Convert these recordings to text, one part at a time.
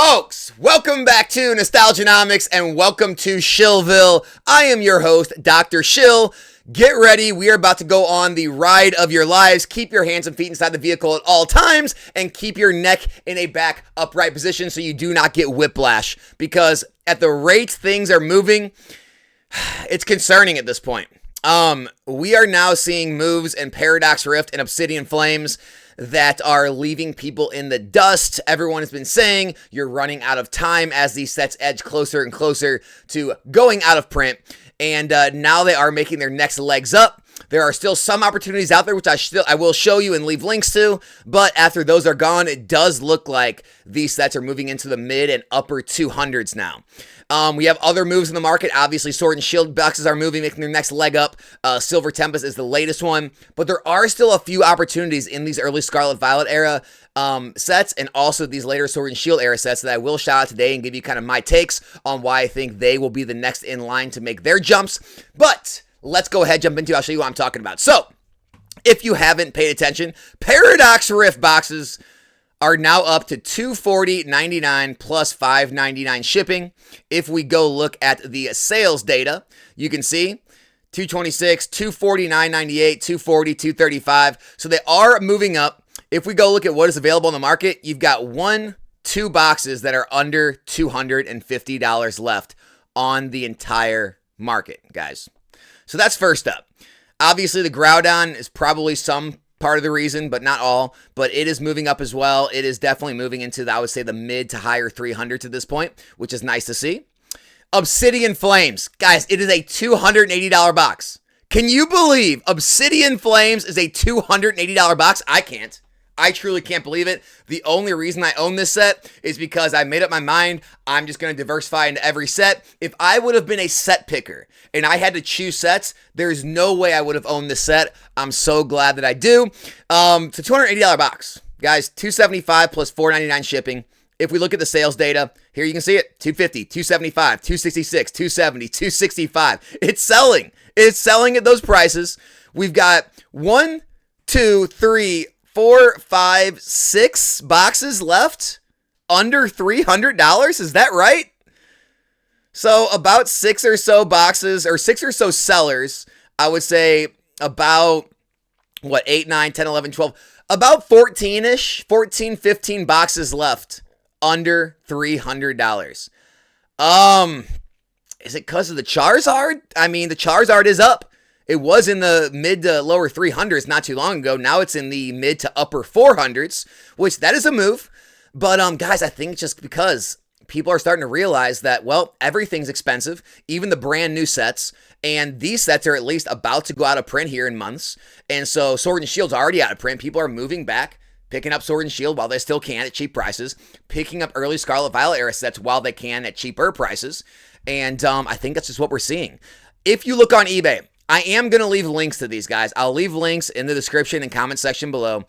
Folks, welcome back to Nostalgianomics and welcome to Shillville. I am your host, Dr. Shill. Get ready, we are about to go on the ride of your lives. Keep your hands and feet inside the vehicle at all times and keep your neck in a back upright position so you do not get whiplash. Because at the rate things are moving, it's concerning at this point. We are now seeing moves in Paradox Rift and Obsidian Flames that are leaving people in the dust. Everyone has been saying you're running out of time as these sets edge closer and closer to going out of print. And now they are making their next legs up. There are still some opportunities out there, which I will show you and leave links to. But after those are gone, it does look like these sets are moving into the mid and upper 200s now. We have other moves in the market. Obviously, Sword and Shield boxes are moving, making their next leg up. Silver Tempest is the latest one. But there are still a few opportunities in these early Scarlet Violet era sets and also these later Sword and Shield era sets that I will shout out today and give you kind of my takes on why I think they will be the next in line to make their jumps. But let's go ahead, jump into it. I'll show you what I'm talking about. So, if you haven't paid attention, Paradox Rift boxes are now up to $240.99 plus $5.99 shipping. If we go look at the sales data, you can see $226, $249.98, $240, $235. So they are moving up. If we go look at what is available on the market, you've got two boxes that are under $250 left on the entire market, guys. So that's first up. Obviously, the Groudon is probably some part of the reason, but not all. But it is moving up as well. It is definitely moving into, I would say, the mid to higher 300s at this point, which is nice to see. Obsidian Flames. Guys, it is a $280 box. Can you believe Obsidian Flames is a $280 box? I can't. I truly can't believe it. The only reason I own this set is because I made up my mind I'm just going to diversify into every set. If I would have been a set picker and I had to choose sets, there's no way I would have owned this set. I'm so glad that I do. It's a $280 box. Guys, $275 plus $4.99 shipping. If we look at the sales data, here you can see it, $250, $275, $266, $270, $265. It's selling. It's selling at those prices. We've got 1, 2, 3, 4, 5, 6 boxes left under $300. Is that right? So about 6 or so boxes or 6 or so sellers, I would say about 8, 9, 10, 11, 12, about 14-ish, 14, 15 boxes left under $300. Is it because of the Charizard? I mean, the Charizard is up. It was in the mid to lower 300s not too long ago. Now it's in the mid to upper 400s, which that is a move. But guys, I think just because people are starting to realize that, well, everything's expensive, even the brand new sets. And these sets are at least about to go out of print here in months. And so Sword and Shield's already out of print. People are moving back, picking up Sword and Shield while they still can at cheap prices, picking up early Scarlet Violet era sets while they can at cheaper prices. And I think that's just what we're seeing. If you look on eBay, I am going to leave links to these guys. I'll leave links in the description and comment section below.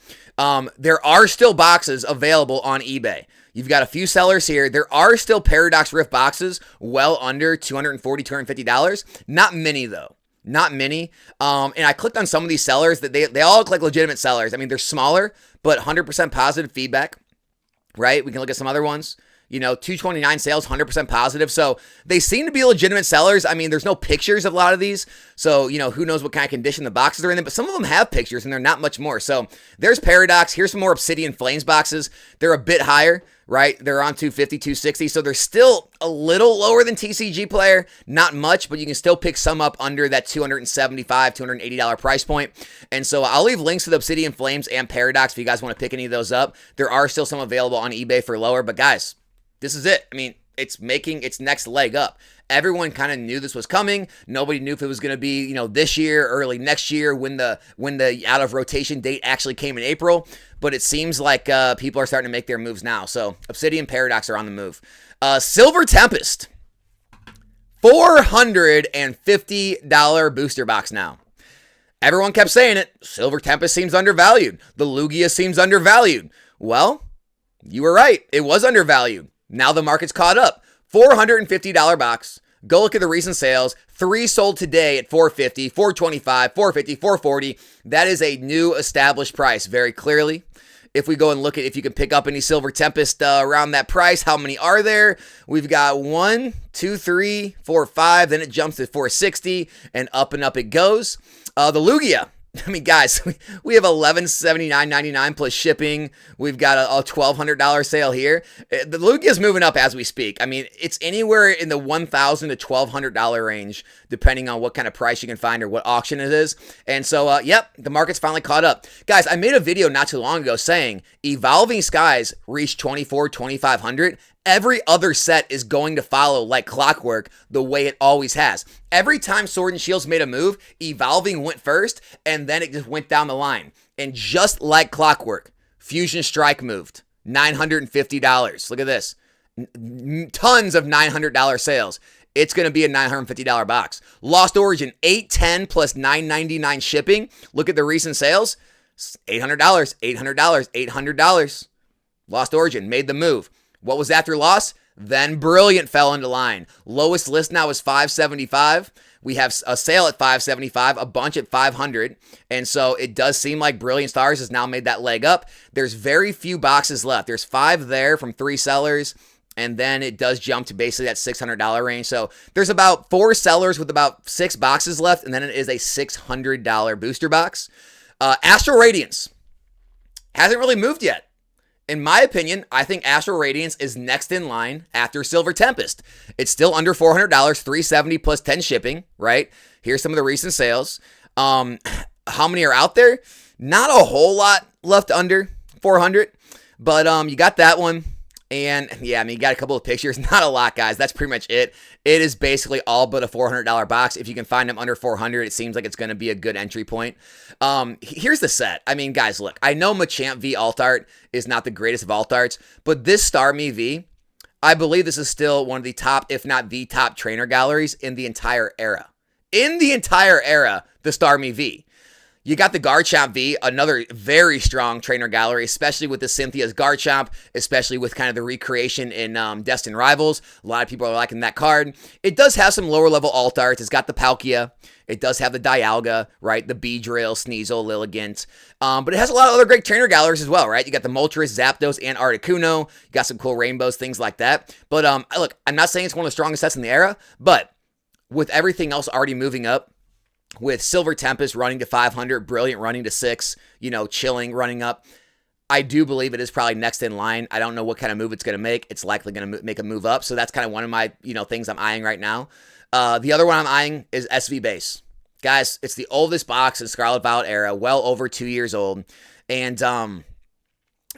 There are still boxes available on eBay. You've got a few sellers here. There are still Paradox Rift boxes well under $240, $250. Not many, though. Not many. And I clicked on some of these sellers that they all look like legitimate sellers. I mean, they're smaller, but 100% positive feedback, right? We can look at some other ones. You know, 229 sales, 100% positive. So they seem to be legitimate sellers. I mean, there's no pictures of a lot of these. So, you know, who knows what kind of condition the boxes are in them. But some of them have pictures and they're not much more. So there's Paradox. Here's some more Obsidian Flames boxes. They're a bit higher, right? They're on 250, 260. So they're still a little lower than TCG Player. Not much, but you can still pick some up under that $275, $280 price point. And so I'll leave links to the Obsidian Flames and Paradox if you guys want to pick any of those up. There are still some available on eBay for lower. But guys, this is it. I mean, it's making its next leg up. Everyone kind of knew this was coming. Nobody knew if it was going to be, you know, this year, early next year, when the out of rotation date actually came in April. But it seems like people are starting to make their moves now. So Obsidian Paradox are on the move. Silver Tempest, $450 booster box now. Everyone kept saying it. Silver Tempest seems undervalued. The Lugia seems undervalued. Well, you were right. It was undervalued. Now the market's caught up. $450 box. Go look at the recent sales. 3 sold today at $450, $425, $450, $440. That is a new established price very clearly. If we go and look at if you can pick up any Silver Tempest around that price, how many are there? We've got 1, 2, 3, 4, 5. Then it jumps to 460 and up it goes. The Lugia. I mean, guys, we have $1179.99 plus shipping. We've got a $1,200 sale here. The Lugia is moving up as we speak. I mean, it's anywhere in the $1,000 to $1,200 range, depending on what kind of price you can find or what auction it is. And so, yep, the market's finally caught up. Guys, I made a video not too long ago saying Evolving Skies reached 2,500. Every other set is going to follow like clockwork the way it always has. Every time Sword and Shield's made a move, Evolving went first, and then it just went down the line. And just like clockwork, Fusion Strike moved. $950. Look at this. Tons of $900 sales. It's going to be a $950 box. Lost Origin, $810 plus $999 shipping. Look at the recent sales. $800, $800, $800. Lost Origin made the move. What was after loss? Then Brilliant fell into line. Lowest list now is $575. We have a sale at $575, a bunch at $500. And so it does seem like Brilliant Stars has now made that leg up. There's very few boxes left. There's 5 there from 3 sellers. And then it does jump to basically that $600 range. So there's about 4 sellers with about 6 boxes left. And then it is a $600 booster box. Astral Radiance hasn't really moved yet. In my opinion, I think Astral Radiance is next in line after Silver Tempest. It's still under $400, $370 plus 10 shipping, right? Here's some of the recent sales. How many are out there? Not a whole lot left under 400, but you got that one. And yeah, I mean, you got a couple of pictures. Not a lot, guys. That's pretty much it. It is basically all but a $400 box. If you can find them under 400, it seems like it's going to be a good entry point. Here's the set. I mean, guys, look. I know Machamp V Alt Art is not the greatest of Alt Arts, but this Starmie V, I believe this is still one of the top, if not the top trainer galleries in the entire era. In the entire era, the Starmie V. You got the Garchomp V, another very strong trainer gallery, especially with the Cynthia's Garchomp, especially with kind of the recreation in Destined Rivals. A lot of people are liking that card. It does have some lower level alt arts. It's got the Palkia. It does have the Dialga, right? The Beedrill, Sneasel, Lilligant. But it has a lot of other great trainer galleries as well, right? You got the Moltres, Zapdos, and Articuno. You got some cool rainbows, things like that. But look, I'm not saying it's one of the strongest sets in the era, but with everything else already moving up, with Silver Tempest running to 500, Brilliant running to 6, Chilling running up, I do believe it is probably next in line. I don't know what kind of move it's going to make. It's likely going to make a move up. So that's kind of one of my, things I'm eyeing right now. The other one I'm eyeing is SV Base. Guys, it's the oldest box in Scarlet Violet era, well over 2 years old. And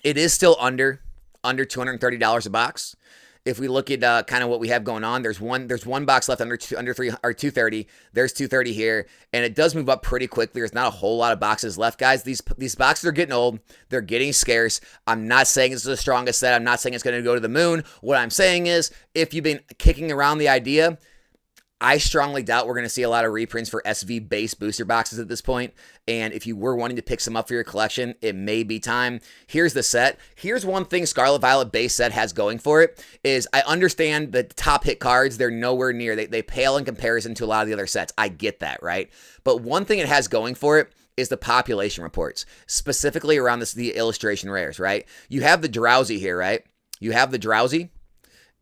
it is still under $230 a box. If we look at kind of what we have going on, there's one box left under 230. There's 230 here, and it does move up pretty quickly. There's not a whole lot of boxes left, guys. These boxes are getting old. They're getting scarce. I'm not saying it's the strongest set. I'm not saying it's going to go to the moon. What I'm saying is, if you've been kicking around the idea, I strongly doubt we're going to see a lot of reprints for SV base booster boxes at this point. And if you were wanting to pick some up for your collection, it may be time. Here's the set. Here's one thing Scarlet Violet base set has going for it is I understand the top hit cards, they're nowhere near. They pale in comparison to a lot of the other sets. I get that, right? But one thing it has going for it is the population reports, specifically around the illustration rares, right? You have the Drowsy here, right? You have the Drowsy.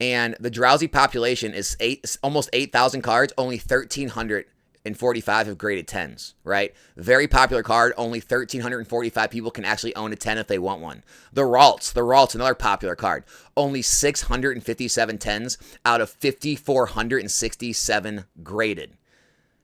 And the Drowsy population is almost 8,000 cards. Only 1,345 have graded 10s, right? Very popular card. Only 1,345 people can actually own a 10 if they want one. The Ralts, another popular card. Only 657 10s out of 5,467 graded.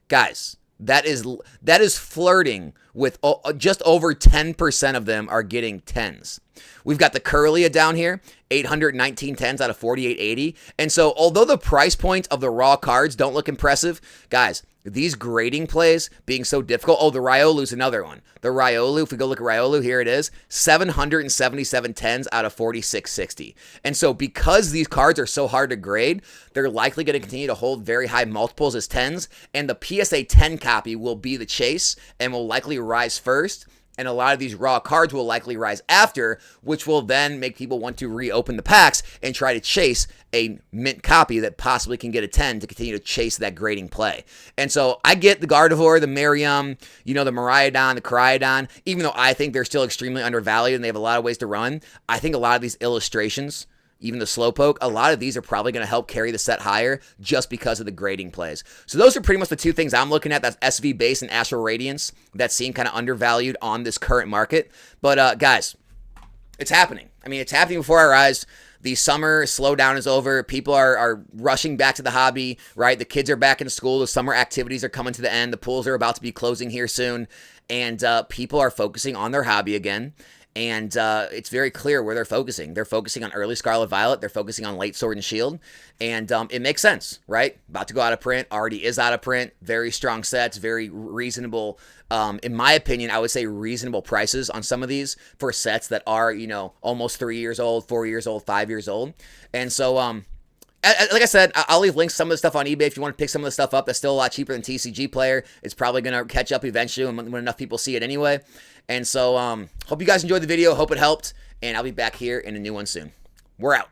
Guys, that is flirting with just over 10% of them are getting 10s. We've got the Curlia down here, 819 10s out of 4,880. And so, although the price point of the raw cards don't look impressive, guys, these grading plays being so difficult. Oh, the Riolu's another one. The Riolu, if we go look at Riolu, here it is, 777 10s out of 4,660. And so, because these cards are so hard to grade, they're likely going to continue to hold very high multiples as 10s, and the PSA 10 copy will be the chase and will likely rise first. and a lot of these raw cards will likely rise after, which will then make people want to reopen the packs and try to chase a mint copy that possibly can get a 10 to continue to chase that grading play. And so I get the Gardevoir, the Miriam, the Miraidon, the Koraidon, even though I think they're still extremely undervalued and they have a lot of ways to run. I think a lot of these illustrations, even the Slowpoke, a lot of these are probably going to help carry the set higher just because of the grading plays. So those are pretty much the two things I'm looking at. That's SV Base and Astral Radiance that seem kind of undervalued on this current market. But guys, it's happening. I mean, it's happening before our eyes. The summer slowdown is over. People are rushing back to the hobby, right? The kids are back in school. The summer activities are coming to the end. The pools are about to be closing here soon. And people are focusing on their hobby again. And it's very clear where they're focusing. They're focusing on early Scarlet Violet. They're focusing on late Sword and Shield. And it makes sense, right? About to go out of print. Already is out of print. Very strong sets. Very reasonable. In my opinion, I would say reasonable prices on some of these for sets that are, almost 3 years old, 4 years old, 5 years old. And so, like I said, I'll leave links to some of the stuff on eBay if you want to pick some of the stuff up. That's still a lot cheaper than TCG Player. It's probably going to catch up eventually when enough people see it anyway. And so, hope you guys enjoyed the video. Hope it helped. And I'll be back here in a new one soon. We're out.